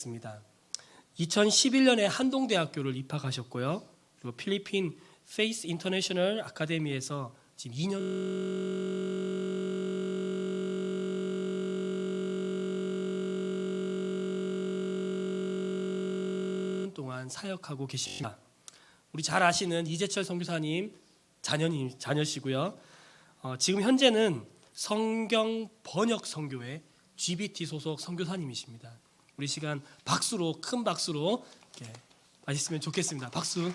있습니다. 2011년에 한동대학교를 입학하셨고요. 그리고 필리핀 페이스 인터내셔널 아카데미에서 지금 2년 동안 사역하고 계십니다. 우리 잘 아시는 이재철 선교사님 자녀시고요. 지금 현재는 성경 번역 선교회 GBT 소속 선교사님이십니다. 우리 시간 큰 박수로 이렇게 마셨으면 좋겠습니다. 박수.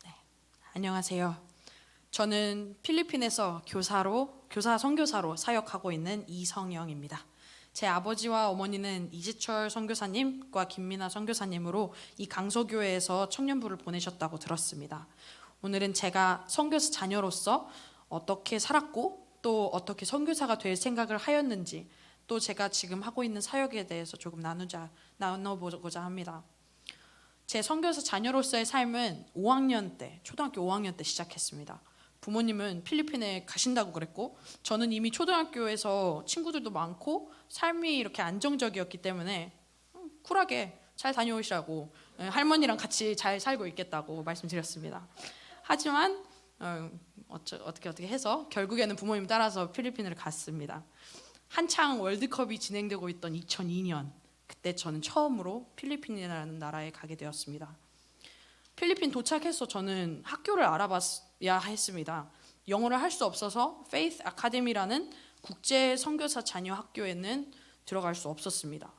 네, 안녕하세요. 저는 필리핀에서 교사 선교사로 사역하고 있는 이성영입니다. 제 아버지와 어머니는 이재철 선교사님과 김민아 선교사님으로 이 강서교회에서 청년부를 보내셨다고 들었습니다. 오늘은 제가 선교사 자녀로서 어떻게 살았고 또 어떻게 선교사가 될 생각을 하였는지 또 제가 지금 하고 있는 사역에 대해서 조금 나눠보고자 합니다. 제 선교사 자녀로서의 삶은 초등학교 5학년 때 시작했습니다. 부모님은 필리핀에 가신다고 그랬고 저는 이미 초등학교에서 친구들도 많고 삶이 이렇게 안정적이었기 때문에 쿨하게 잘 다녀오시라고 할머니랑 같이 잘 살고 있겠다고 말씀드렸습니다. 하지만 어떻게 해서 결국에는 부모님 따라서 필리핀을 갔습니다. 한창 월드컵이 진행되고 있던 2002년 그때 저는 처음으로 필리핀이라는 나라에 가게 되었습니다. 필리핀 도착해서 저는 학교를 알아봐야 했습니다. 영어를 할 수 없어서 페이스 아카데미라는 국제 선교사 자녀 학교에는 들어갈 수 없었습니다.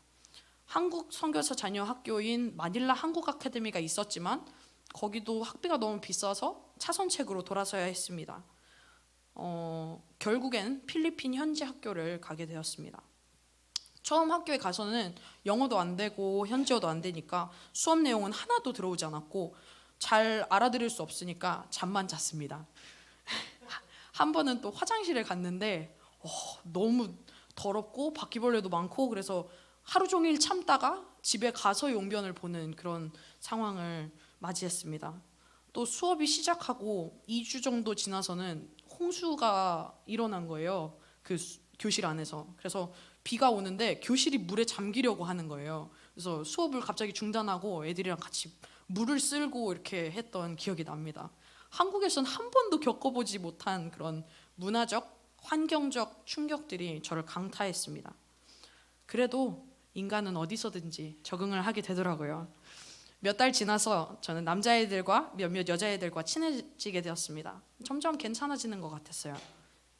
한국 선교사 자녀 학교인 마닐라 한국 아카데미가 있었지만 거기도 학비가 너무 비싸서 차선책으로 돌아서야 했습니다. 결국엔 필리핀 현지 학교를 가게 되었습니다. 처음 학교에 가서는 영어도 안 되고 현지어도 안 되니까 수업 내용은 하나도 들어오지 않았고 잘 알아들을 수 없으니까 잠만 잤습니다. 한 번은 또 화장실에 갔는데 너무 더럽고 바퀴벌레도 많고 그래서 하루 종일 참다가 집에 가서 용변을 보는 그런 상황을 맞이했습니다. 또 수업이 시작하고 2주 정도 지나서는 홍수가 일어난 거예요. 그 교실 안에서. 그래서 비가 오는데 교실이 물에 잠기려고 하는 거예요. 그래서 수업을 갑자기 중단하고 애들이랑 같이 물을 쓸고 이렇게 했던 기억이 납니다. 한국에서는 한 번도 겪어보지 못한 그런 문화적, 환경적 충격들이 저를 강타했습니다. 그래도 인간은 어디서든지 적응을 하게 되더라고요. 몇 달 지나서 저는 남자애들과 몇몇 여자애들과 친해지게 되었습니다. 점점 괜찮아지는 것 같았어요.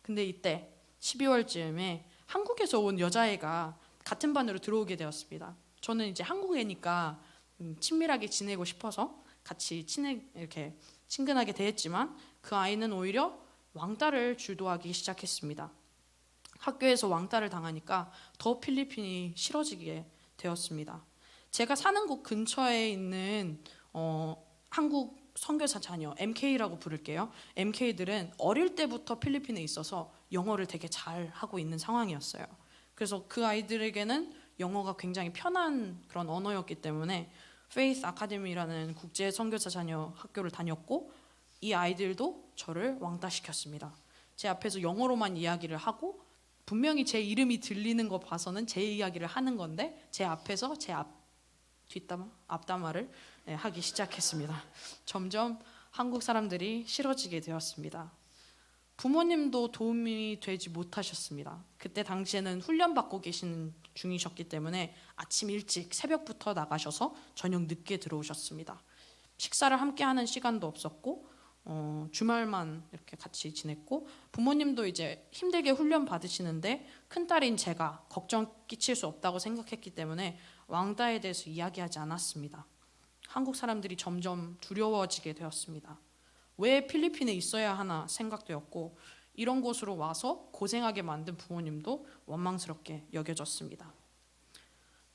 근데 이때 12월쯤에 한국에서 온 여자애가 같은 반으로 들어오게 되었습니다. 저는 이제 한국애니까 친밀하게 지내고 싶어서 같이 이렇게 친근하게 대했지만 그 아이는 오히려 왕따를 주도하기 시작했습니다. 학교에서 왕따를 당하니까 더 필리핀이 싫어지게 되었습니다. 제가 사는 곳 근처에 있는 한국 선교사 자녀 MK라고 부를게요. MK들은 어릴 때부터 필리핀에 있어서 영어를 되게 잘 하고 있는 상황이었어요. 그래서 그 아이들에게는 영어가 굉장히 편한 그런 언어였기 때문에 페이스 아카데미라는 국제 선교사 자녀 학교를 다녔고 이 아이들도 저를 왕따시켰습니다. 제 앞에서 영어로만 이야기를 하고 분명히 제 이름이 들리는 거 봐서는 제 이야기를 하는 건데 제 앞에서 앞담화를 하기 시작했습니다. 점점 한국 사람들이 싫어지게 되었습니다. 부모님도 도움이 되지 못하셨습니다. 그때 당시에는 훈련받고 계신 중이셨기 때문에 아침 일찍 새벽부터 나가셔서 저녁 늦게 들어오셨습니다. 식사를 함께 하는 시간도 없었고 주말만 이렇게 같이 지냈고 부모님도 이제 힘들게 훈련 받으시는데 큰딸인 제가 걱정 끼칠 수 없다고 생각했기 때문에 왕따에 대해서 이야기하지 않았습니다. 한국 사람들이 점점 두려워지게 되었습니다. 왜 필리핀에 있어야 하나 생각되었고 이런 곳으로 와서 고생하게 만든 부모님도 원망스럽게 여겨졌습니다.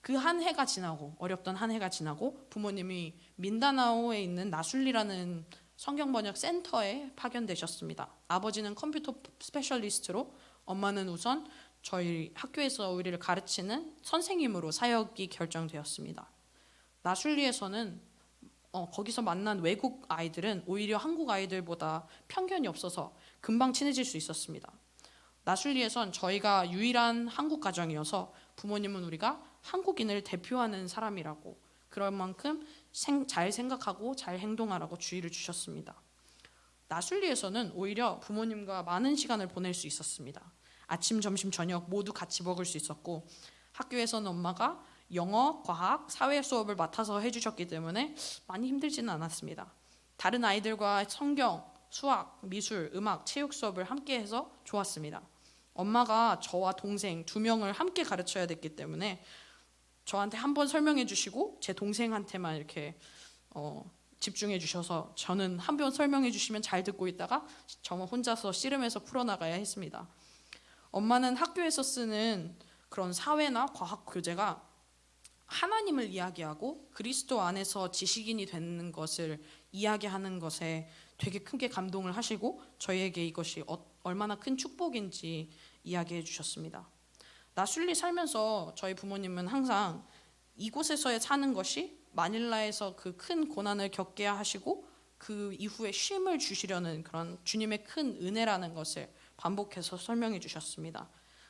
그 한 해가 지나고 어렵던 한 해가 지나고 부모님이 민다나오에 있는 나술리라는 성경 번역 센터에 파견되셨습니다. 아버지는 컴퓨터 스페셜리스트로 엄마는 우선 저희 학교에서 우리를 가르치는 선생님으로 사역이 결정되었습니다. 나술리에서는 거기서 만난 외국 아이들은 오히려 한국 아이들보다 편견이 없어서 금방 친해질 수 있었습니다. 나술리에선 저희가 유일한 한국 가정이어서 부모님은 우리가 한국인을 대표하는 사람이라고, 그럴 만큼 잘 생각하고 잘 행동하라고 주의를 주셨습니다. 나술리에서는 오히려 부모님과 많은 시간을 보낼 수 있었습니다. 아침, 점심, 저녁 모두 같이 먹을 수 있었고, 학교에서는 엄마가 영어, 과학, 사회 수업을 맡아서 해주셨기 때문에 많이 힘들지는 않았습니다. 다른 아이들과 성경, 수학, 미술, 음악, 체육 수업을 함께 해서 좋았습니다. 엄마가 저와 동생 2명을 함께 가르쳐야 됐기 때문에 저한테 한 번 설명해 주시고 제 동생한테만 이렇게 집중해 주셔서 저는 한 번 설명해 주시면 잘 듣고 있다가 저만 혼자서 씨름해서 풀어나가야 했습니다. 엄마는 학교에서 쓰는 그런 사회나 과학 교재가 하나님을 이야기하고 그리스도 안에서 지식인이 되는 것을 이야기하는 것에 되게 크게 감동을 하시고 저희에게 이것이 얼마나 큰 축복인지 이야기해 주셨습니다. 나술리 살면서 저희 부모님은 항상 이곳에서의 사는 것이 마닐라에서 그 큰 고난을 겪게 하시고 그 이후에 쉼을 주시려는 그런 주님의 큰 은혜라는 것을 반복해서 설명해 주셨습니다.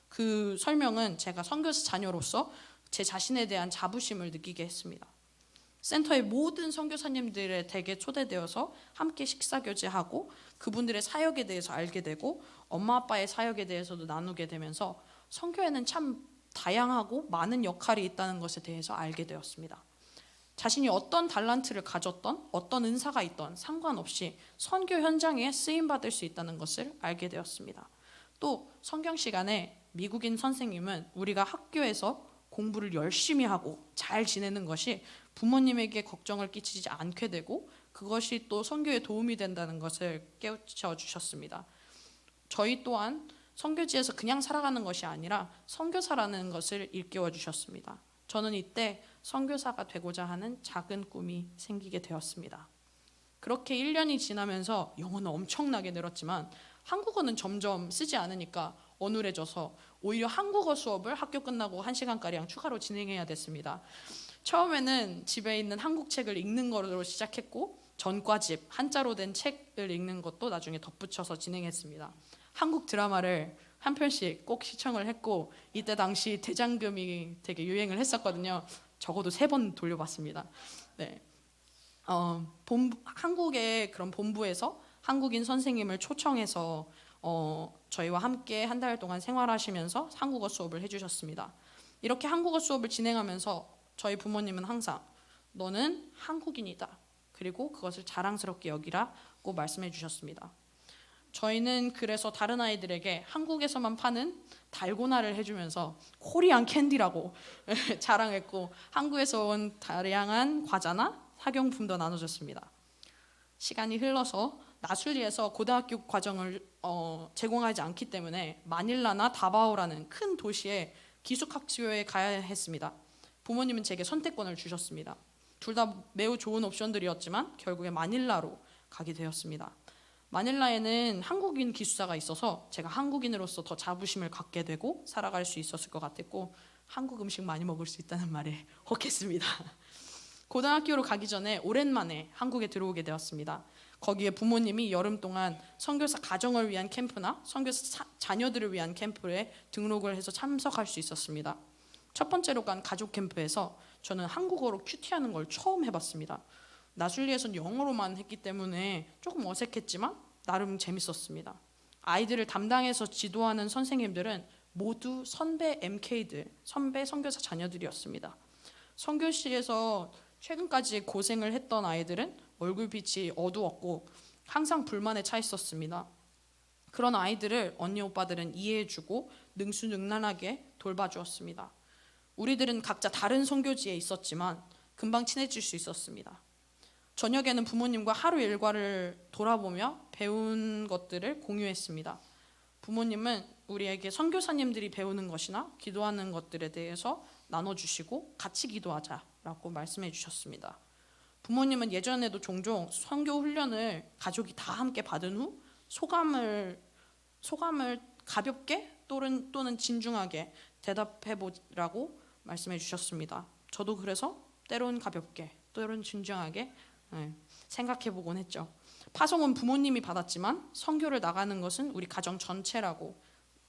그 설명은 제가 선교사 자녀로서 제 자신에 대한 자부심을 느끼게 했습니다. 센터의 모든 선교사님들의 댁에 초대되어서 함께 식사 교제하고 그분들의 사역에 대해서 알게 되고 엄마 아빠의 사역에 대해서도 나누게 되면서 선교에는 참 다양하고 많은 역할이 있다는 것에 대해서 알게 되었습니다. 자신이 어떤 달란트를 가졌던 어떤 은사가 있던 상관없이 선교 현장에 쓰임받을 수 있다는 것을 알게 되었습니다. 또 성경 시간에 미국인 선생님은 우리가 학교에서 공부를 열심히 하고 잘 지내는 것이 부모님에게 걱정을 끼치지 않게 되고 그것이 또 선교에 도움이 된다는 것을 깨우쳐 주셨습니다. 저희 또한 선교지에서 그냥 살아가는 것이 아니라 선교사라는 것을 일깨워 주셨습니다. 저는 이때 선교사가 되고자 하는 작은 꿈이 생기게 되었습니다. 그렇게 1년이 지나면서 영어는 엄청나게 늘었지만 한국어는 점점 쓰지 않으니까 어눌해져서 오히려 한국어 수업을 학교 끝나고 1시간가량 추가로 진행해야 됐습니다. 처음에는 집에 있는 한국 책을 읽는 것으로 시작했고 전과집, 한자로 된 책을 읽는 것도 나중에 덧붙여서 진행했습니다. 한국 드라마를 한 편씩 꼭 시청을 했고 이때 당시 대장금이 되게 유행을 했었거든요. 적어도 3번 돌려봤습니다. 네. 한국의 그런 본부에서 한국인 선생님을 초청해서 저희와 함께 한 달 동안 생활하시면서 한국어 수업을 해주셨습니다. 이렇게 한국어 수업을 진행하면서 저희 부모님은 항상 너는 한국인이다. 그리고 그것을 자랑스럽게 여기라고 말씀해 주셨습니다. 저희는 그래서 다른 아이들에게 한국에서만 파는 달고나를 해주면서 코리안 캔디라고 자랑했고 한국에서 온 다양한 과자나 학용품도 나눠줬습니다. 시간이 흘러서 나술리에서 고등학교 과정을 제공하지 않기 때문에 마닐라나 다바오라는 큰 도시에 기숙학교에 가야 했습니다. 부모님은 제게 선택권을 주셨습니다. 둘 다 매우 좋은 옵션들이었지만 결국에 마닐라로 가게 되었습니다. 마닐라에는 한국인 기숙사가 있어서 제가 한국인으로서 더 자부심을 갖게 되고 살아갈 수 있었을 것 같았고 한국 음식 많이 먹을 수 있다는 말에 혹했습니다. 고등학교로 가기 전에 오랜만에 한국에 들어오게 되었습니다. 거기에 부모님이 여름 동안 선교사 가정을 위한 캠프나 선교사 자녀들을 위한 캠프에 등록을 해서 참석할 수 있었습니다. 첫 번째로 간 가족 캠프에서 저는 한국어로 큐티하는 걸 처음 해봤습니다. 나술리에서는 영어로만 했기 때문에 조금 어색했지만 나름 재밌었습니다. 아이들을 담당해서 지도하는 선생님들은 모두 선배 MK들, 선배 선교사 자녀들이었습니다. 선교실에서 최근까지 고생을 했던 아이들은 얼굴빛이 어두웠고 항상 불만에 차 있었습니다. 그런 아이들을 언니 오빠들은 이해해주고 능수능란하게 돌봐주었습니다. 우리들은 각자 다른 선교지에 있었지만 금방 친해질 수 있었습니다. 저녁에는 부모님과 하루 일과를 돌아보며 배운 것들을 공유했습니다. 부모님은 우리에게 선교사님들이 배우는 것이나 기도하는 것들에 대해서 나눠주시고 같이 기도하자라고 말씀해 주셨습니다. 부모님은 예전에도 종종 선교 훈련을 가족이 다 함께 받은 후 소감을 가볍게 또는 진중하게 대답해 보라고 말씀해 주셨습니다. 저도 그래서 때론 가볍게, 때론 진중하게 생각해 보곤 했죠. 파송은 부모님이 받았지만 선교를 나가는 것은 우리 가정 전체라고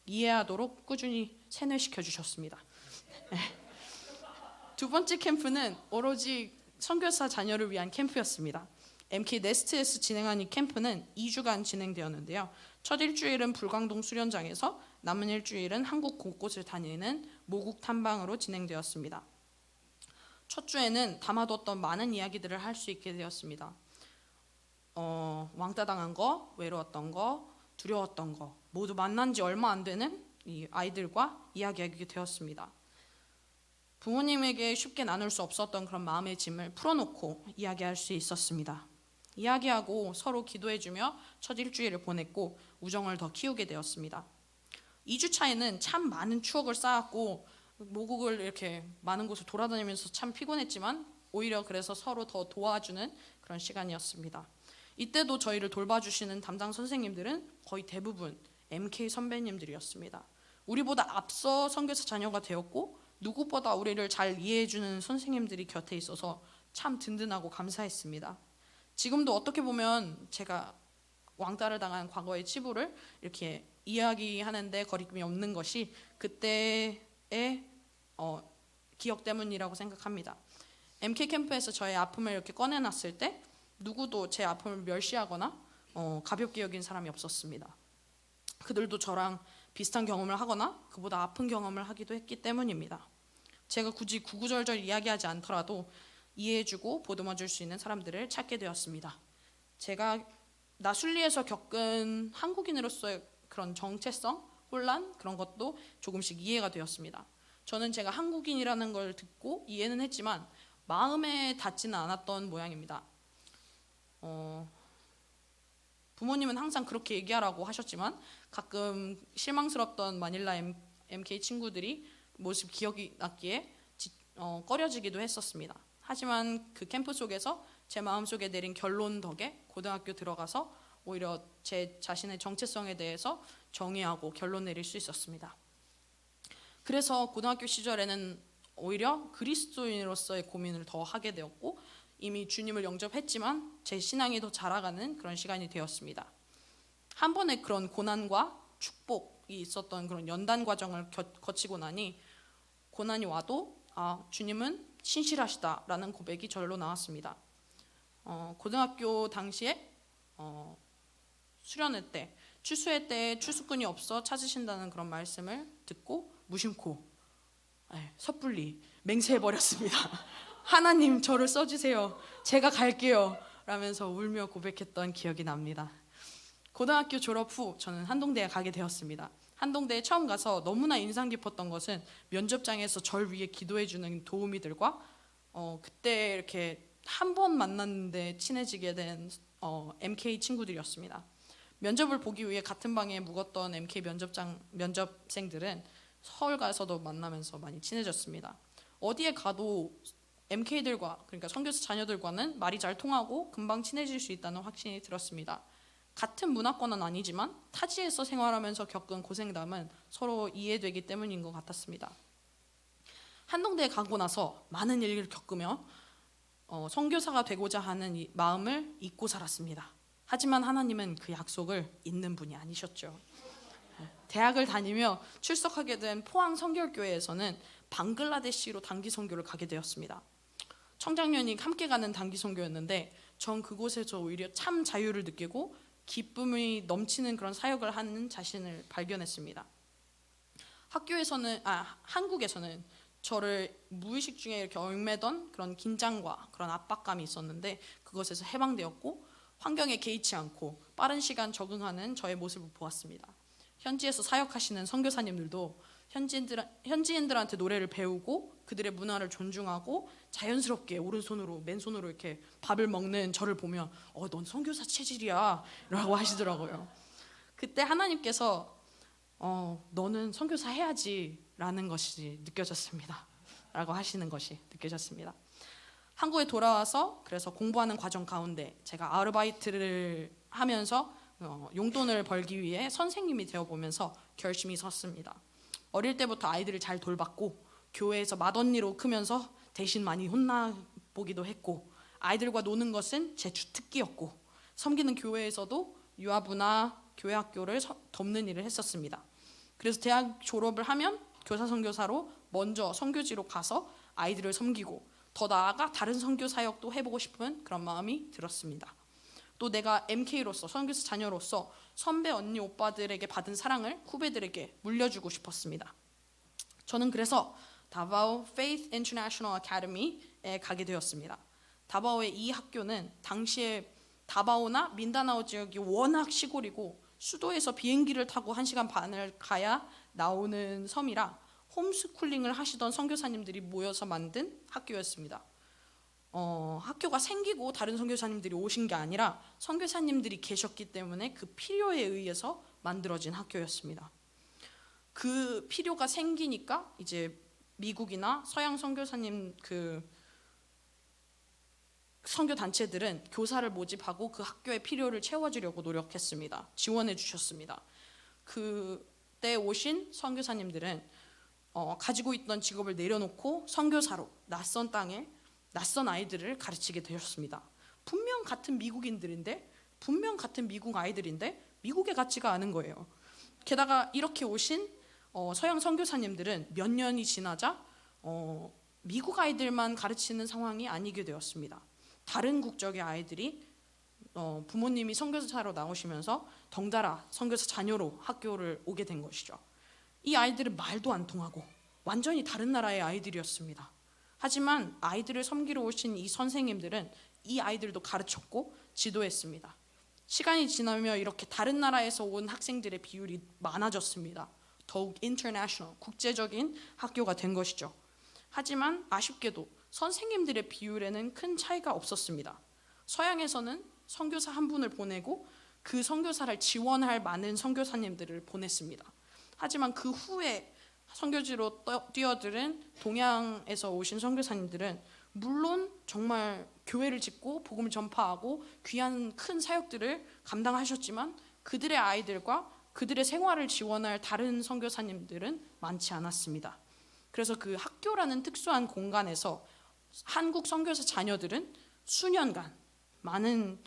이해하도록 꾸준히 세뇌시켜 주셨습니다. 두 번째 캠프는 오로지 선교사 자녀를 위한 캠프였습니다. MK 네스트에서 진행한 이 캠프는 2주간 진행되었는데요. 첫 일주일은 불광동 수련장에서, 남은 일주일은 한국 곳곳을 다니는 모국 탐방으로 진행되었습니다. 첫 주에는 담아뒀던 많은 이야기들을 할 수 있게 되었습니다. 왕따 당한 거, 외로웠던 거, 두려웠던 거 모두 만난 지 얼마 안 되는 이 아이들과 이야기하게 되었습니다. 부모님에게 쉽게 나눌 수 없었던 그런 마음의 짐을 풀어놓고 이야기할 수 있었습니다. 이야기하고 서로 기도해주며 첫 일주일을 보냈고 우정을 더 키우게 되었습니다. 2주 차에는 참 많은 추억을 쌓았고 모국을 이렇게 많은 곳을 돌아다니면서 참 피곤했지만 오히려 그래서 서로 더 도와주는 그런 시간이었습니다. 이때도 저희를 돌봐주시는 담당 선생님들은 거의 대부분 MK 선배님들이었습니다. 우리보다 앞서 선교사 자녀가 되었고 누구보다 우리를 잘 이해해주는 선생님들이 곁에 있어서 참 든든하고 감사했습니다. 지금도 어떻게 보면 제가 왕따를 당한 과거의 치부를 이렇게 이야기하는데 거리낌이 없는 것이 그때의 기억 때문이라고 생각합니다. MK 캠프에서 저의 아픔을 이렇게 꺼내놨을 때 누구도 제 아픔을 멸시하거나 가볍게 여긴 사람이 없었습니다. 그들도 저랑 비슷한 경험을 하거나 그보다 아픈 경험을 하기도 했기 때문입니다. 제가 굳이 구구절절 이야기하지 않더라도 이해해주고 보듬어줄 수 있는 사람들을 찾게 되었습니다. 제가 나순리에서 겪은 한국인으로서의 그런 정체성, 혼란 그런 것도 조금씩 이해가 되었습니다. 저는 제가 한국인이라는 걸 듣고 이해는 했지만 마음에 닿지는 않았던 모양입니다. 부모님은 항상 그렇게 얘기하라고 하셨지만 가끔 실망스럽던 마닐라 MK 친구들이 모습 기억이 났기에 꺼려지기도 했었습니다. 하지만 그 캠프 속에서 제 마음속에 내린 결론 덕에 고등학교 들어가서 오히려 제 자신의 정체성에 대해서 정의하고 결론 내릴 수 있었습니다. 그래서 고등학교 시절에는 오히려 그리스도인으로서의 고민을 더 하게 되었고 이미 주님을 영접했지만 제 신앙이 더 자라가는 그런 시간이 되었습니다. 한 번의 그런 고난과 축복이 있었던 그런 연단 과정을 거치고 나니 고난이 와도 주님은 신실하시다라는 고백이 절로 나왔습니다. 고등학교 당시에 수련회 때 추수회 때 추수꾼이 없어 찾으신다는 그런 말씀을 듣고 무심코 섣불리 맹세해버렸습니다. 하나님 저를 써주세요. 제가 갈게요. 라면서 울며 고백했던 기억이 납니다. 고등학교 졸업 후 저는 한동대에 가게 되었습니다. 한동대에 처음 가서 너무나 인상 깊었던 것은 면접장에서 절 위해 기도해주는 도우미들과 그때 이렇게 한 번 만났는데 친해지게 된 MK 친구들이었습니다. 면접을 보기 위해 같은 방에 묵었던 MK 면접생들은 서울 가서도 만나면서 많이 친해졌습니다. 어디에 가도 MK들과 그러니까 선교사 자녀들과는 말이 잘 통하고 금방 친해질 수 있다는 확신이 들었습니다. 같은 문화권은 아니지만 타지에서 생활하면서 겪은 고생담은 서로 이해되기 때문인 것 같았습니다. 한동대에 가고 나서 많은 일을 겪으며 선교사가 되고자 하는 이 마음을 잊고 살았습니다. 하지만 하나님은 그 약속을 잊는 분이 아니셨죠. 대학을 다니며 출석하게 된 포항 선결교회에서는 방글라데시로 단기 선교를 가게 되었습니다. 청장년이 함께 가는 단기 선교였는데 전 그곳에서 오히려 참 자유를 느끼고 기쁨이 넘치는 그런 사역을 하는 자신을 발견했습니다. 한국에서는 저를 무의식 중에 이렇게 얽매던 그런 긴장과 그런 압박감이 있었는데 그것에서 해방되었고 환경에 개의치 않고 빠른 시간 적응하는 저의 모습을 보았습니다. 현지에서 사역하시는 선교사님들도 현지인들한테 노래를 배우고 그들의 문화를 존중하고 자연스럽게 오른손으로 맨손으로 이렇게 밥을 먹는 저를 보며 넌 선교사 체질이야 라고 하시더라고요. 그때 하나님께서 너는 선교사 해야지 라는 것이 느껴졌습니다 라고 하시는 것이 느껴졌습니다. 한국에 돌아와서 그래서 공부하는 과정 가운데 제가 아르바이트를 하면서 용돈을 벌기 위해 선생님이 되어보면서 결심이 섰습니다. 어릴 때부터 아이들을 잘 돌봤고 교회에서 맏언니로 크면서 대신 많이 혼나보기도 했고 아이들과 노는 것은 제 주특기였고 섬기는 교회에서도 유아부나 교회 학교를 돕는 일을 했었습니다. 그래서 대학 졸업을 하면 교사 선교사로 먼저 선교지로 가서 아이들을 섬기고 더 나아가 다른 선교 사역도 해보고 싶은 그런 마음이 들었습니다. 또 내가 MK로서 선교사 자녀로서 선배 언니 오빠들에게 받은 사랑을 후배들에게 물려주고 싶었습니다. 저는 그래서 다바오 Faith International Academy에 가게 되었습니다. 다바오의 이 학교는 당시에 다바오나 민다나오 지역이 워낙 시골이고 수도에서 비행기를 타고 1시간 반을 가야 나오는 섬이라 홈스쿨링을 하시던 선교사님들이 모여서 만든 학교였습니다. 학교가 생기고 다른 선교사님들이 오신 게 아니라 선교사님들이 계셨기 때문에 그 필요에 의해서 만들어진 학교였습니다. 그 필요가 생기니까 이제 미국이나 서양 선교사님 선교 단체들은 교사를 모집하고 그 학교의 필요를 채워주려고 노력했습니다. 지원해 주셨습니다. 그때 오신 선교사님들은 가지고 있던 직업을 내려놓고 선교사로 낯선 땅에 낯선 아이들을 가르치게 되었습니다. 분명 같은 미국인들인데, 분명 같은 미국 아이들인데 미국에 같지가 않은 거예요. 게다가 이렇게 오신 서양 선교사님들은 몇 년이 지나자 미국 아이들만 가르치는 상황이 아니게 되었습니다. 다른 국적의 아이들이 부모님이 선교사로 나오시면서 덩달아 선교사 자녀로 학교를 오게 된 것이죠. 이 아이들은 말도 안 통하고 완전히 다른 나라의 아이들이었습니다. 하지만 아이들을 섬기러 오신 이 선생님들은 이 아이들도 가르쳤고 지도했습니다. 시간이 지나며 이렇게 다른 나라에서 온 학생들의 비율이 많아졌습니다. 더욱 인터내셔널, 국제적인 학교가 된 것이죠. 하지만 아쉽게도 선생님들의 비율에는 큰 차이가 없었습니다. 서양에서는 선교사 한 분을 보내고 그 선교사를 지원할 많은 선교사님들을 보냈습니다. 하지만 그 후에 선교지로 뛰어들은 동양에서 오신 선교사님들은 물론 정말 교회를 짓고 복음을 전파하고 귀한 큰 사역들을 감당하셨지만 그들의 아이들과 그들의 생활을 지원할 다른 선교사님들은 많지 않았습니다. 그래서 그 학교라는 특수한 공간에서 한국 선교사 자녀들은 수년간 많은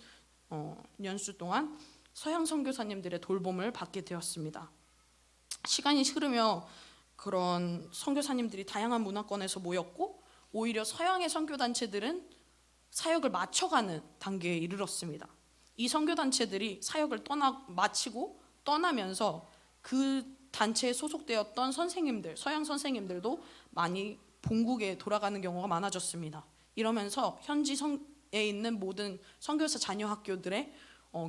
연수 동안 서양 선교사님들의 돌봄을 받게 되었습니다. 시간이 흐르며 그런 선교사님들이 다양한 문화권에서 모였고 오히려 서양의 선교단체들은 사역을 마쳐가는 단계에 이르렀습니다. 이 선교단체들이 사역을 마치고 떠나면서 그 단체에 소속되었던 선생님들, 서양 선생님들도 많이 본국에 돌아가는 경우가 많아졌습니다. 이러면서 현지에 있는 모든 선교사 자녀 학교들의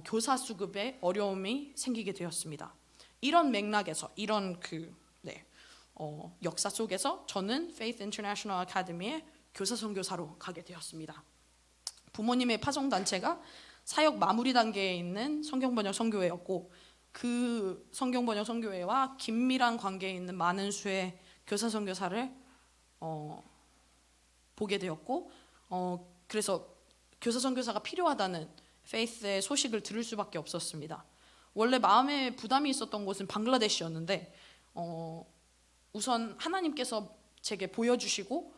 교사 수급에 어려움이 생기게 되었습니다. 이런 맥락에서 이런 역사 속에서 저는 Faith International Academy의 교사 선교사로 가게 되었습니다. 부모님의 파송 단체가 사역 마무리 단계에 있는 성경번역 선교회였고 그 성경번역 선교회와 긴밀한 관계에 있는 많은 수의 교사 선교사를 보게 되었고 그래서 교사 선교사가 필요하다는 페이스의 소식을 들을 수밖에 없었습니다. 원래 마음에 부담이 있었던 곳은 방글라데시였는데 우선 하나님께서 제게 보여주시고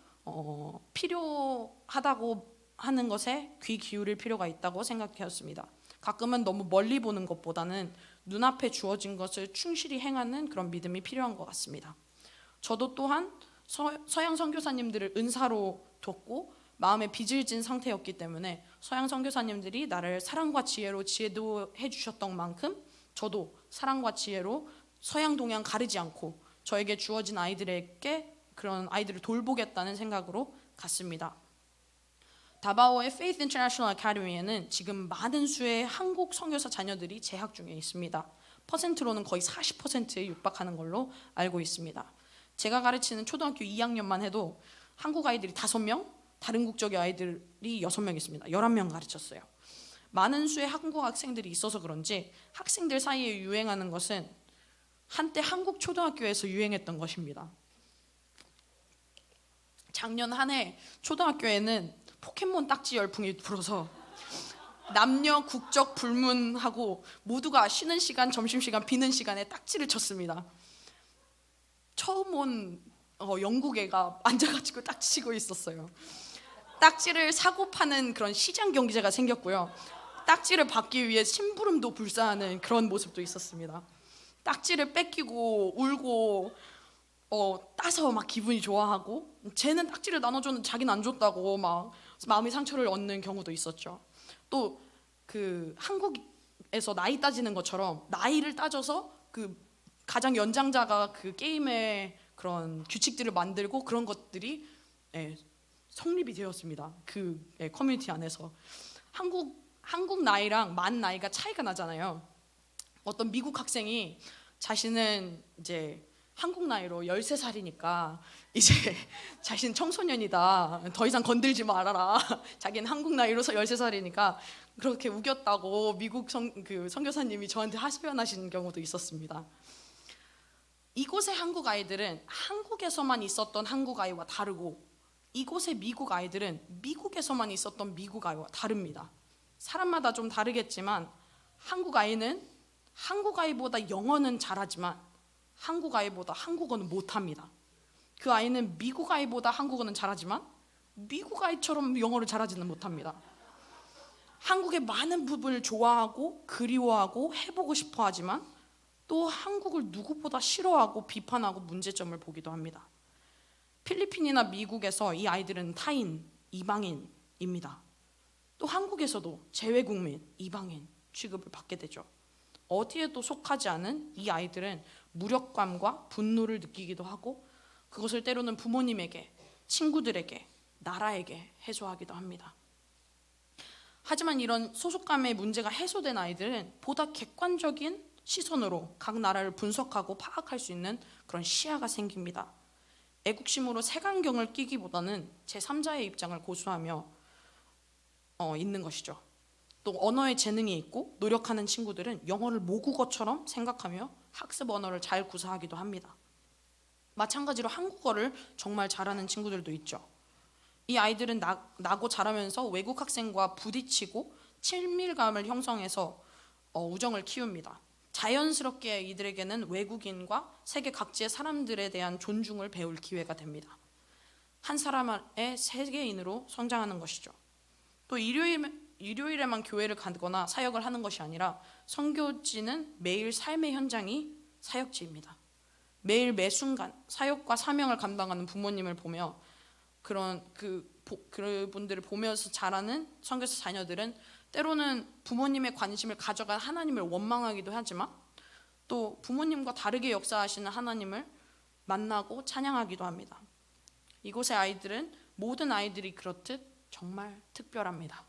필요하다고 하는 것에 귀 기울일 필요가 있다고 생각되었습니다. 가끔은 너무 멀리 보는 것보다는 눈앞에 주어진 것을 충실히 행하는 그런 믿음이 필요한 것 같습니다. 저도 또한 서양 선교사님들을 은사로 뒀고 마음에 빚을 진 상태였기 때문에 서양 선교사님들이 나를 사랑과 지혜로 지도해 주셨던 만큼 저도 사랑과 지혜로 서양 동양 가리지 않고 저에게 주어진 아이들에게 그런 아이들을 돌보겠다는 생각으로 갔습니다. 다바오의 Faith International Academy에는 지금 많은 수의 한국 선교사 자녀들이 재학 중에 있습니다. 퍼센트로는 거의 40%에 육박하는 걸로 알고 있습니다. 제가 가르치는 초등학교 2학년만 해도 한국 아이들이 5명, 다른 국적의 아이들이 6명 있습니다. 11명 가르쳤어요. 많은 수의 한국 학생들이 있어서 그런지 학생들 사이에 유행하는 것은 한때 한국 초등학교에서 유행했던 것입니다. 작년 한 해 초등학교에는 포켓몬 딱지 열풍이 불어서 남녀 국적 불문하고 모두가 쉬는 시간, 점심시간, 비는 시간에 딱지를 쳤습니다. 처음 온 영국 애가 앉아가지고 딱지 치고 있었어요. 딱지를 사고 파는 그런 시장 경제가 생겼고요. 딱지를 받기 위해 심부름도 불사하는 그런 모습도 있었습니다. 딱지를 뺏기고 울고 따서 막 기분이 좋아하고, 쟤는 딱지를 나눠줬는데 자기는 안 줬다고 막 마음의 상처를 얻는 경우도 있었죠. 또 그 한국에서 나이 따지는 것처럼 나이를 따져서 그 가장 연장자가 그 게임의 그런 규칙들을 만들고 그런 것들이 성립이 되었습니다. 그 커뮤니티 안에서 한국 나이랑 만 나이가 차이가 나잖아요. 어떤 미국 학생이 자신은 이제 한국 나이로 13살이니까 이제 자신 청소년이다, 더 이상 건들지 말아라, 자기는 한국 나이로 13살이니까 그렇게 우겼다고 미국 선교사님이 저한테 하소연하시는 경우도 있었습니다. 이곳의 한국 아이들은 한국에서만 있었던 한국 아이와 다르고, 이곳의 미국 아이들은 미국에서만 있었던 미국 아이와 다릅니다. 사람마다 좀 다르겠지만 한국 아이는 한국 아이보다 영어는 잘하지만 한국 아이보다 한국어는 못합니다. 그 아이는 미국 아이보다 한국어는 잘하지만 미국 아이처럼 영어를 잘하지는 못합니다. 한국의 많은 부분을 좋아하고 그리워하고 해보고 싶어 하지만 또 한국을 누구보다 싫어하고 비판하고 문제점을 보기도 합니다. 필리핀이나 미국에서 이 아이들은 타인, 이방인입니다. 또 한국에서도 재외국민, 이방인 취급을 받게 되죠. 어디에도 속하지 않은 이 아이들은 무력감과 분노를 느끼기도 하고, 그것을 때로는 부모님에게, 친구들에게, 나라에게 해소하기도 합니다. 하지만 이런 소속감의 문제가 해소된 아이들은 보다 객관적인 시선으로 각 나라를 분석하고 파악할 수 있는 그런 시야가 생깁니다. 애국심으로 색안경을 끼기보다는 제3자의 입장을 고수하며 있는 것이죠. 또 언어에 재능이 있고 노력하는 친구들은 영어를 모국어처럼 생각하며 학습 언어를 잘 구사하기도 합니다. 마찬가지로 한국어를 정말 잘하는 친구들도 있죠. 이 아이들은 나고 자라면서 외국 학생과 부딪히고 친밀감을 형성해서 우정을 키웁니다. 자연스럽게 이들에게는 외국인과 세계 각지의 사람들에 대한 존중을 배울 기회가 됩니다. 한 사람의 세계인으로 성장하는 것이죠. 또 일요일에만 교회를 가거나 사역을 하는 것이 아니라 선교지는 매일 삶의 현장이 사역지입니다. 매일 매 순간 사역과 사명을 감당하는 부모님을 보며 그분들을 보면서 자라는 선교사 자녀들은 때로는 부모님의 관심을 가져간 하나님을 원망하기도 하지만 또 부모님과 다르게 역사하시는 하나님을 만나고 찬양하기도 합니다. 이곳의 아이들은 모든 아이들이 그렇듯 정말 특별합니다.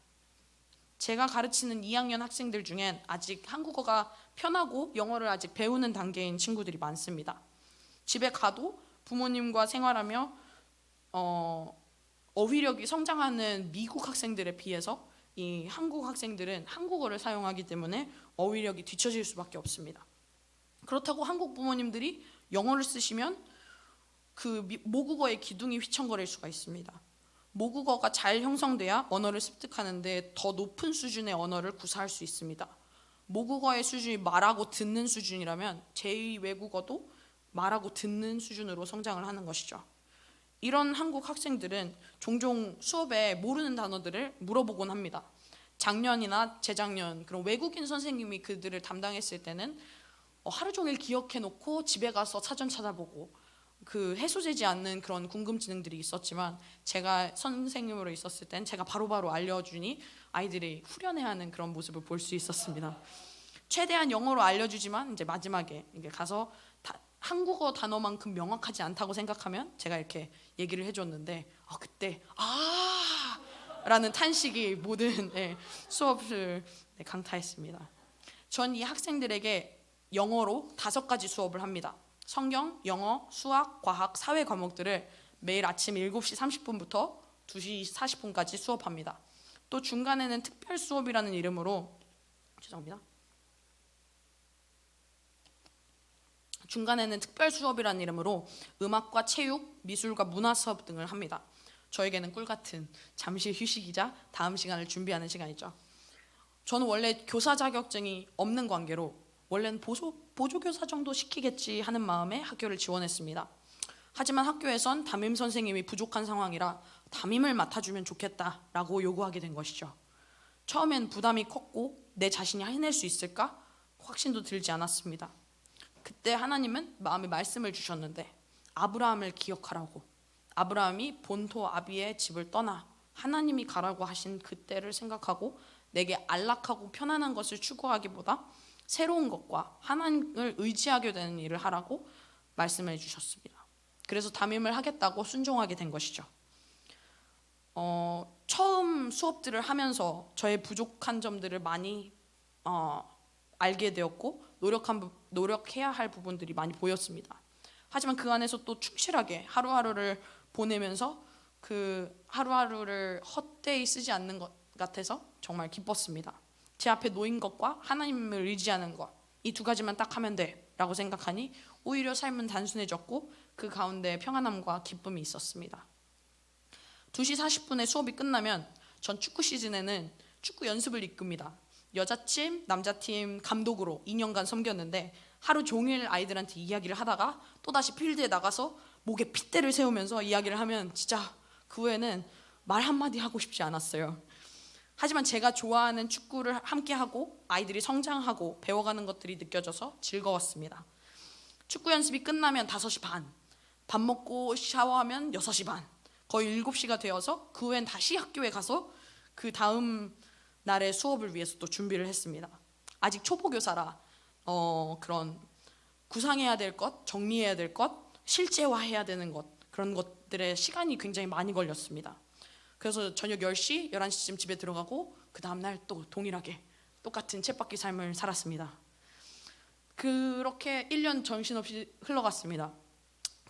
제가 가르치는 2학년 학생들 중엔 아직 한국어가 편하고 영어를 아직 배우는 단계인 친구들이 많습니다. 집에 가도 부모님과 생활하며 어휘력이 성장하는 미국 학생들에 비해서 이 한국 학생들은 한국어를 사용하기 때문에 어휘력이 뒤처질 수밖에 없습니다. 그렇다고 한국 부모님들이 영어를 쓰시면 그 모국어의 기둥이 휘청거릴 수가 있습니다. 모국어가 잘 형성돼야 언어를 습득하는데 더 높은 수준의 언어를 구사할 수 있습니다. 모국어의 수준이 말하고 듣는 수준이라면 제2 외국어도 말하고 듣는 수준으로 성장을 하는 것이죠. 이런 한국 학생들은 종종 수업에 모르는 단어들을 물어보곤 합니다. 작년이나 재작년 그런 외국인 선생님이 그들을 담당했을 때는 하루 종일 기억해놓고 집에 가서 사전 찾아보고 그 해소되지 않는 그런 궁금증들이 있었지만 제가 선생님으로 있었을 땐 제가 바로바로 알려주니 아이들이 후련해하는 그런 모습을 볼 수 있었습니다. 최대한 영어로 알려주지만 이제 마지막에 이게 가서 한국어 단어만큼 명확하지 않다고 생각하면 제가 이렇게 얘기를 해줬는데 그때 라는 탄식이 모든 수업을 강타했습니다. 전 이 학생들에게 영어로 5가지 수업을 합니다. 성경, 영어, 수학, 과학, 사회 과목들을 매일 아침 7시 30분부터 2시 40분까지 수업합니다. 또 중간에는 특별 수업이라는 이름으로 음악과 체육, 미술과 문화 수업 등을 합니다. 저에게는 꿀같은 잠시 휴식이자 다음 시간을 준비하는 시간이죠. 저는 원래 교사 자격증이 없는 관계로 원래는 보조교사 정도 시키겠지 하는 마음에 학교를 지원했습니다. 하지만 학교에선 담임 선생님이 부족한 상황이라 담임을 맡아주면 좋겠다라고 요구하게 된 것이죠. 처음엔 부담이 컸고 내 자신이 해낼 수 있을까? 확신도 들지 않았습니다. 그때 하나님은 마음에 말씀을 주셨는데 아브라함을 기억하라고, 아브라함이 본토 아비의 집을 떠나 하나님이 가라고 하신 그때를 생각하고 내게 안락하고 편안한 것을 추구하기보다 새로운 것과 하나님을 의지하게 되는 일을 하라고 말씀해 주셨습니다. 그래서 담임을 하겠다고 순종하게 된 것이죠. 처음 수업들을 하면서 저의 부족한 점들을 많이 알게 되었고 노력해야 할 부분들이 많이 보였습니다. 하지만 그 안에서 또 충실하게 하루하루를 보내면서 그 하루하루를 헛되이 쓰지 않는 것 같아서 정말 기뻤습니다. 제 앞에 놓인 것과 하나님을 의지하는 것, 이 두 가지만 딱 하면 돼 라고 생각하니 오히려 삶은 단순해졌고 그 가운데 평안함과 기쁨이 있었습니다. 2시 40분에 수업이 끝나면 전 축구 시즌에는 축구 연습을 이끕니다. 여자팀, 남자팀 감독으로 2년간 섬겼는데 하루 종일 아이들한테 이야기를 하다가 또다시 필드에 나가서 목에 핏대를 세우면서 이야기를 하면 진짜 그 후에는 말 한마디 하고 싶지 않았어요. 하지만 제가 좋아하는 축구를 함께하고 아이들이 성장하고 배워가는 것들이 느껴져서 즐거웠습니다. 축구 연습이 끝나면 5시 반, 밥 먹고 샤워하면 6시 반, 거의 7시가 되어서 그 후엔 다시 학교에 가서 그 다음 날의 수업을 위해서 또 준비를 했습니다. 아직 초보교사라 그런 구상해야 될 것, 정리해야 될 것, 실제화해야 되는 것, 그런 것들에 시간이 굉장히 많이 걸렸습니다. 그래서 저녁 10시, 11시쯤 집에 들어가고 그 다음날 또 동일하게 똑같은 쳇바퀴 삶을 살았습니다. 그렇게 1년 정신없이 흘러갔습니다.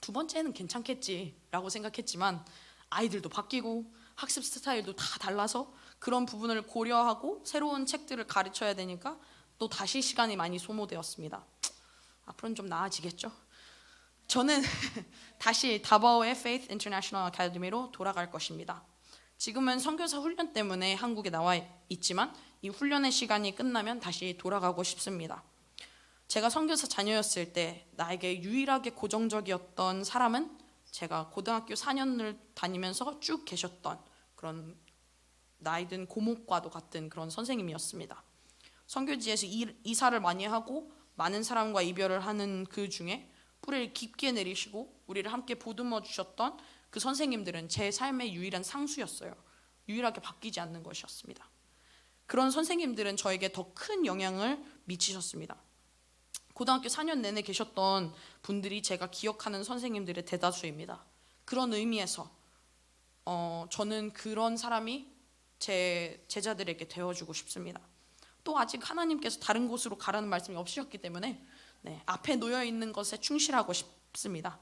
두 번째는 괜찮겠지라고 생각했지만 아이들도 바뀌고 학습 스타일도 다 달라서 그런 부분을 고려하고 새로운 책들을 가르쳐야 되니까 또 다시 시간이 많이 소모되었습니다. 앞으로는 좀 나아지겠죠? 저는 다시 다바오의 Faith International Academy로 돌아갈 것입니다. 지금은 선교사 훈련 때문에 한국에 나와 있지만 이 훈련의 시간이 끝나면 다시 돌아가고 싶습니다. 제가 선교사 자녀였을 때 나에게 유일하게 고정적이었던 사람은 제가 고등학교 4년을 다니면서 쭉 계셨던 그런 나이 든 고목과도 같은 그런 선생님이었습니다. 선교지에서 이사를 많이 하고 많은 사람과 이별을 하는 그 중에 뿌리를 깊게 내리시고 우리를 함께 보듬어 주셨던 그 선생님들은 제 삶의 유일한 상수였어요. 유일하게 바뀌지 않는 것이었습니다. 그런 선생님들은 저에게 더 큰 영향을 미치셨습니다. 고등학교 4년 내내 계셨던 분들이 제가 기억하는 선생님들의 대다수입니다. 그런 의미에서 저는 그런 사람이 제 제자들에게 되어주고 싶습니다. 또 아직 하나님께서 다른 곳으로 가라는 말씀이 없으셨기 때문에 앞에 놓여있는 것에 충실하고 싶습니다.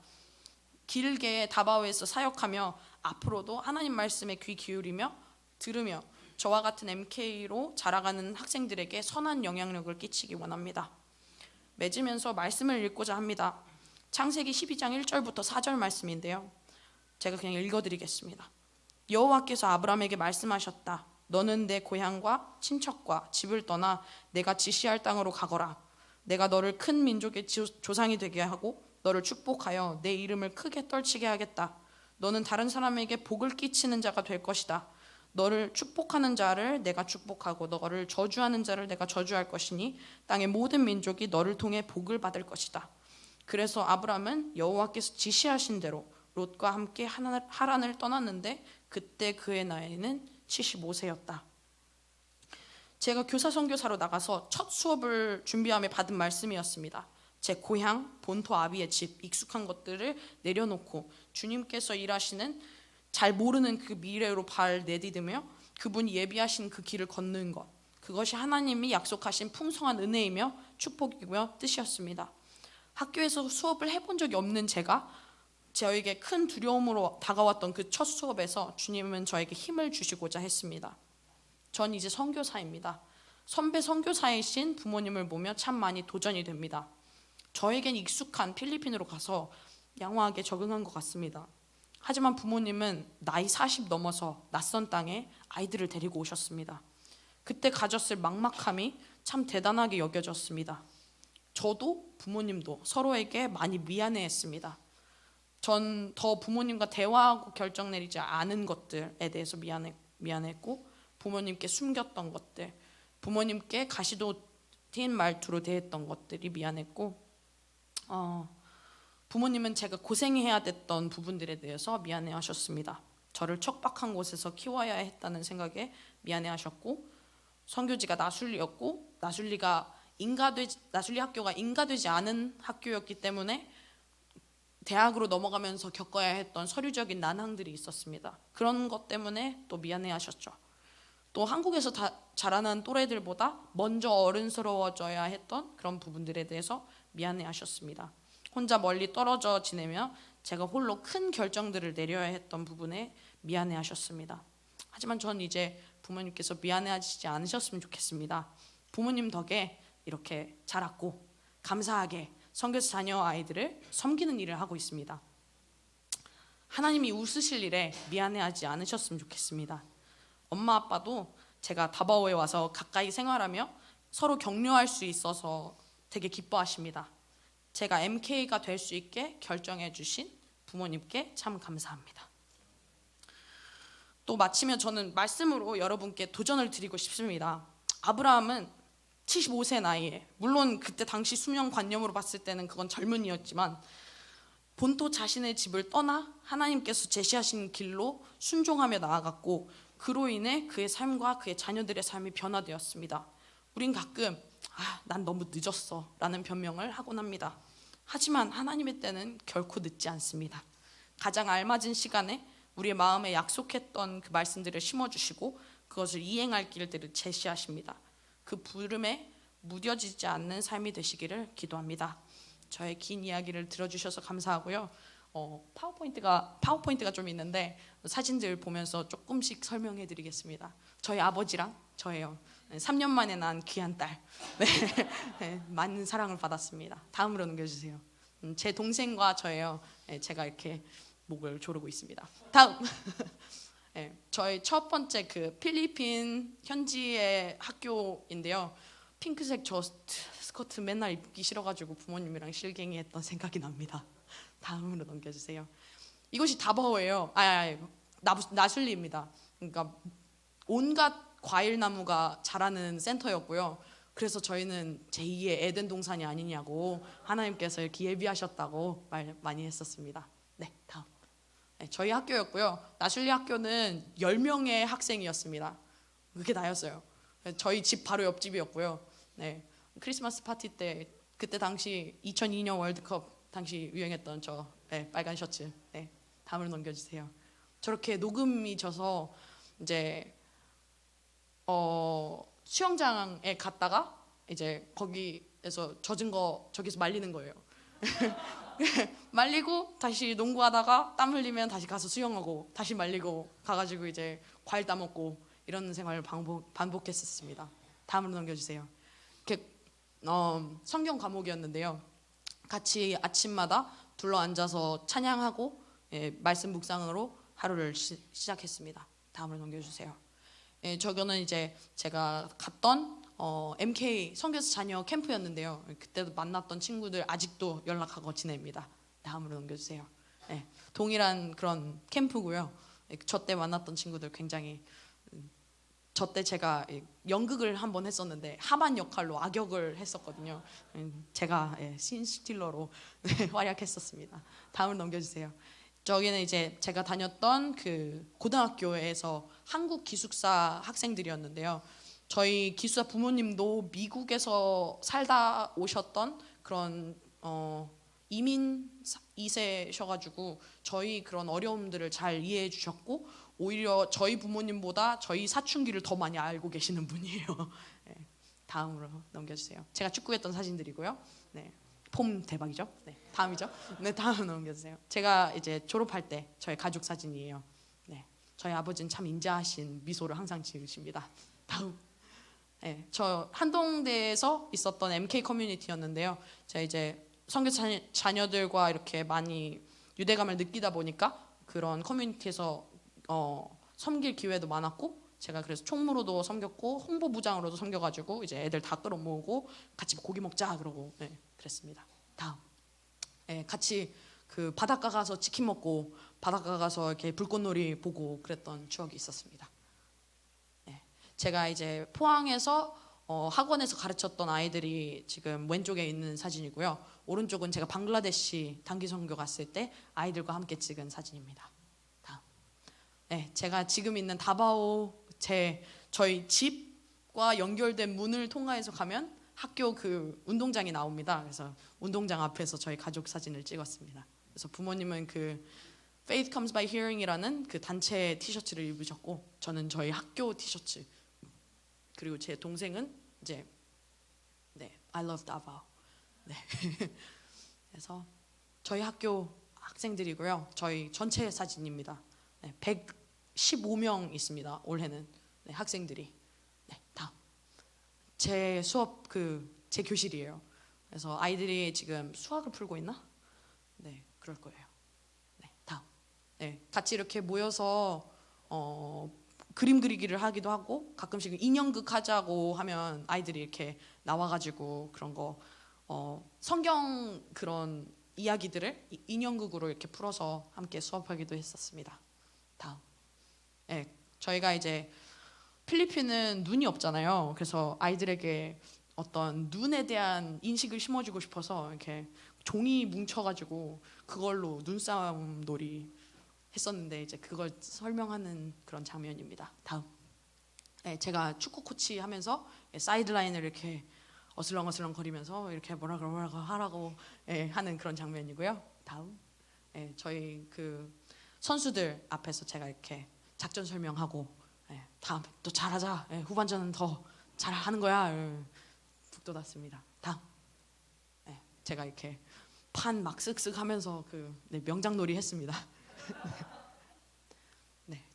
길게 다바오에서 사역하며 앞으로도 하나님 말씀에 귀 기울이며 들으며 저와 같은 MK로 자라가는 학생들에게 선한 영향력을 끼치기 원합니다. 맺으면서 말씀을 읽고자 합니다. 창세기 12장 1절부터 4절 말씀인데요. 제가 그냥 읽어드리겠습니다. 여호와께서 아브라함에게 말씀하셨다. 너는 내 고향과 친척과 집을 떠나 내가 지시할 땅으로 가거라. 내가 너를 큰 민족의 조상이 되게 하고 너를 축복하여 내 이름을 크게 떨치게 하겠다. 너는 다른 사람에게 복을 끼치는 자가 될 것이다. 너를 축복하는 자를 내가 축복하고 너를 저주하는 자를 내가 저주할 것이니 땅의 모든 민족이 너를 통해 복을 받을 것이다. 그래서 아브라함은 여호와께서 지시하신 대로 롯과 함께 하란을 떠났는데 그때 그의 나이는 75세였다. 제가 교사 선교사로 나가서 첫 수업을 준비하며 받은 말씀이었습니다. 제 고향, 본토 아비의 집, 익숙한 것들을 내려놓고 주님께서 일하시는 잘 모르는 그 미래로 발 내디디며 그분이 예비하신 그 길을 걷는 것, 그것이 하나님이 약속하신 풍성한 은혜이며 축복이며 뜻이었습니다. 학교에서 수업을 해본 적이 없는 제가 저에게 큰 두려움으로 다가왔던 그 첫 수업에서 주님은 저에게 힘을 주시고자 했습니다. 전 이제 선교사입니다. 선배 선교사이신 부모님을 보며 참 많이 도전이 됩니다. 저에겐 익숙한 필리핀으로 가서 양호하게 적응한 것 같습니다. 하지만 부모님은 나이 40 넘어서 낯선 땅에 아이들을 데리고 오셨습니다. 그때 가졌을 막막함이 참 대단하게 여겨졌습니다. 저도 부모님도 서로에게 많이 미안해했습니다. 전 더 부모님과 대화하고 결정 내리지 않은 것들에 대해서 미안했고 부모님께 숨겼던 것들, 부모님께 가시도 튄 말투로 대했던 것들이 미안했고, 부모님은 제가 고생해야 됐던 부분들에 대해서 미안해하셨습니다. 저를 척박한 곳에서 키워야 했다는 생각에 미안해하셨고, 선교지가 나술리였고, 나술리 학교가 인가되지 않은 학교였기 때문에 대학으로 넘어가면서 겪어야 했던 서류적인 난항들이 있었습니다. 그런 것 때문에 또 미안해하셨죠. 또 한국에서 자라난 또래들보다 먼저 어른스러워져야 했던 그런 부분들에 대해서 미안해하셨습니다. 혼자 멀리 떨어져 지내며 제가 홀로 큰 결정들을 내려야 했던 부분에 미안해하셨습니다. 하지만 전 이제 부모님께서 미안해하시지 않으셨으면 좋겠습니다. 부모님 덕에 이렇게 자랐고 감사하게 선교사 자녀 아이들을 섬기는 일을 하고 있습니다. 하나님이 웃으실 일에 미안해하지 않으셨으면 좋겠습니다. 엄마 아빠도 제가 다바오에 와서 가까이 생활하며 서로 격려할 수 있어서 되게 기뻐하십니다. 제가 MK가 될 수 있게 결정해 주신 부모님께 참 감사합니다. 또 마치면 저는 말씀으로 여러분께 도전을 드리고 싶습니다. 아브라함은 75세 나이에, 물론 그때 당시 수명관념으로 봤을 때는 그건 젊은이였지만 본토 자신의 집을 떠나 하나님께서 제시하신 길로 순종하며 나아갔고, 그로 인해 그의 삶과 그의 자녀들의 삶이 변화되었습니다. 우린 가끔 난 너무 늦었어 라는 변명을 하곤 합니다. 하지만 하나님의 때는 결코 늦지 않습니다. 가장 알맞은 시간에 우리의 마음에 약속했던 그 말씀들을 심어주시고 그것을 이행할 길들을 제시하십니다. 그 부름에 무뎌지지 않는 삶이 되시기를 기도합니다. 저의 긴 이야기를 들어주셔서 감사하고요. 파워포인트가 좀 있는데 사진들 보면서 조금씩 설명해 드리겠습니다. 저희 아버지랑 저예요. 3년 만에 난 귀한 딸. 네, 많은 사랑을 받았습니다. 다음으로 넘겨주세요. 제 동생과 저예요. 제가 이렇게 목을 조르고 있습니다. 다음. 네, 저희 첫 번째 그 필리핀 현지의 학교인데요. 핑크색 저 스커트 맨날 입기 싫어가지고 부모님이랑 실갱이했던 생각이 납니다. 다음으로 넘겨주세요. 이곳이 다바오예요. 나술리입니다. 그러니까 온갖 과일나무가 자라는 센터였고요. 그래서 저희는 제2의 에덴 동산이 아니냐고 하나님께서 이렇게 예비하셨다고 말 많이 했었습니다. 네, 다음. 네, 저희 학교였고요. 나슐리 학교는 10명의 학생이었습니다. 그게 나였어요. 저희 집 바로 옆집이었고요. 네, 크리스마스 파티 때 그때 당시 2002년 월드컵 당시 유행했던 저 빨간 셔츠. 네, 다음을 넘겨주세요. 저렇게 녹음이 져서 이제 수영장에 갔다가 이제 거기에서 젖은 거 저기서 말리는 거예요. 말리고 다시 농구하다가 땀 흘리면 다시 가서 수영하고 다시 말리고 가가지고 이제 과일 따먹고 이런 생활을 반복했었습니다. 다음으로 넘겨주세요. 이렇게 성경 과목이었는데요. 같이 아침마다 둘러 앉아서 찬양하고 말씀 묵상으로 하루를 시작했습니다. 다음으로 넘겨주세요. 저거는 이제 제가 갔던 MK 선교사 자녀 캠프였는데요. 그때도 만났던 친구들 아직도 연락하고 지냅니다. 다음으로 넘겨주세요. 동일한 그런 캠프고요. 저 때 만났던 친구들 굉장히 저 때 제가 연극을 한번 했었는데 하만 역할로 악역을 했었거든요. 제가 신스틸러로 활약했었습니다. 다음을 넘겨주세요. 저기는 이제 제가 다녔던 그 고등학교에서 한국 기숙사 학생들이었는데요. 저희 기숙사 부모님도 미국에서 살다 오셨던 그런 이민 2세셔가지고 저희 그런 어려움들을 잘 이해해 주셨고 오히려 저희 부모님보다 저희 사춘기를 더 많이 알고 계시는 분이에요. 네, 다음으로 넘겨주세요. 제가 축구했던 사진들이고요. 네, 폼 대박이죠. 네, 다음이죠. 네, 다음 넘겨주세요. 제가 이제 졸업할 때 저희 가족 사진이에요. 네, 저희 아버지는 참 인자하신 미소를 항상 지으십니다. 다음. 네, 저 한동대에서 있었던 MK 커뮤니티였는데요. 제가 이제 선교 자녀들과 이렇게 많이 유대감을 느끼다 보니까 그런 커뮤니티에서 섬길 기회도 많았고 제가 그래서 총무로도 섬겼고 홍보부장으로도 섬겨가지고 이제 애들 다 끌어모으고 같이 고기 먹자 그러고 그랬습니다. 다음. 같이 그 바닷가 가서 치킨 먹고 바닷가 가서 이렇게 불꽃놀이 보고 그랬던 추억이 있었습니다. 제가 이제 포항에서 학원에서 가르쳤던 아이들이 지금 왼쪽에 있는 사진이고요. 오른쪽은 제가 방글라데시 단기 선교 갔을 때 아이들과 함께 찍은 사진입니다. 다음. 네, 제가 지금 있는 다바오 저희 집과 연결된 문을 통과해서 가면 학교 그 운동장이 나옵니다. 그래서 운동장 앞에서 저희 가족 사진을 찍었습니다. 그래서 부모님은 그 Faith Comes by Hearing이라는 그 단체 티셔츠를 입으셨고 저는 저희 학교 티셔츠 그리고 제 동생은 이제 I love Davao. 네. 그래서 저희 학교 학생들이고요. 저희 전체 사진입니다. 115명 있습니다. 올해는 학생들이. 다음. 제 수업 제 교실이에요. 그래서 아이들이 지금 수학을 풀고 있나? 네, 그럴 거예요. 다음. 같이 이렇게 모여서 그림 그리기를 하기도 하고 가끔씩 인형극 하자고 하면 아이들이 이렇게 나와가지고 그런 거 성경 그런 이야기들을 인형극으로 이렇게 풀어서 함께 수업하기도 했었습니다. 다음. 저희가 이제 필리핀은 눈이 없잖아요. 그래서 아이들에게 어떤 눈에 대한 인식을 심어주고 싶어서 이렇게 종이 뭉쳐가지고 그걸로 눈싸움 놀이 했었는데 이제 그걸 설명하는 그런 장면입니다. 다음. 제가 축구 코치 하면서 사이드라인을 이렇게 어슬렁어슬렁 거리면서 이렇게 뭐라고 하라고 하는 그런 장면이고요. 다음. 저희 그 선수들 앞에서 제가 이렇게 작전 설명하고 다음 또 잘하자. 후반전은 더 잘하는 거야. 북돋았습니다. 다음. 제가 이렇게 판 막 쓱쓱 하면서 명장놀이 했습니다.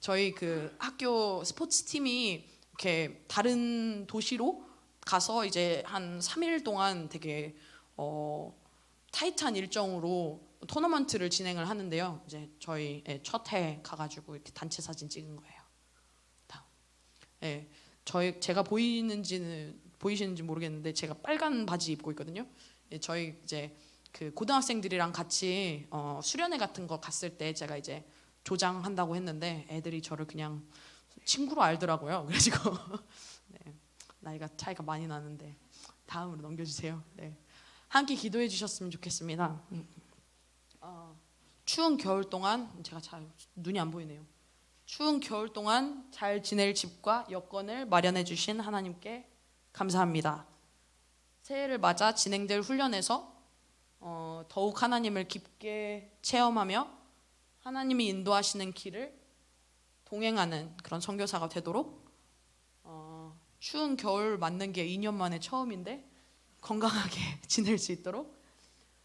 저희 그 학교 스포츠 팀이 이렇게 다른 도시로 가서 이제 한 3일 동안 되게 타이트한 일정으로 토너먼트를 진행을 하는데요. 이제 저희 첫 해 가가지고 이렇게 단체 사진 찍은 거예요. 다음. 제가 보이시는지 모르겠는데 제가 빨간 바지 입고 있거든요. 저희 이제 그 고등학생들이랑 같이 수련회 같은 거 갔을 때 제가 이제 조장한다고 했는데 애들이 저를 그냥 친구로 알더라고요. 그래가지고 나이가 차이가 많이 나는데 다음으로 넘겨주세요. 함께 기도해 주셨으면 좋겠습니다. 추운 겨울 동안 제가 눈이 안 보이네요. 추운 겨울 동안 잘 지낼 집과 여건을 마련해 주신 하나님께 감사합니다. 새해를 맞아 진행될 훈련에서 더욱 하나님을 깊게 체험하며 하나님이 인도하시는 길을 동행하는 그런 선교사가 되도록 추운 겨울 맞는 게 2년 만에 처음인데 건강하게 지낼 수 있도록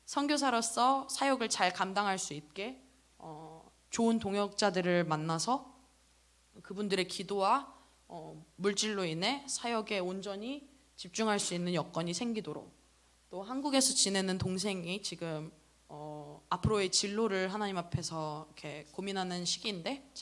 선교사로서 사역을 잘 감당할 수 있게 좋은 동역자들을 만나서 그분들의 기도와 물질로 인해 사역에 온전히 집중할 수 있는 여건이 생기도록 또 한국에서 지내는 동생이 지금 앞으로의 진로를 하나님 앞에서 이렇게 고민하는 시기인데 잘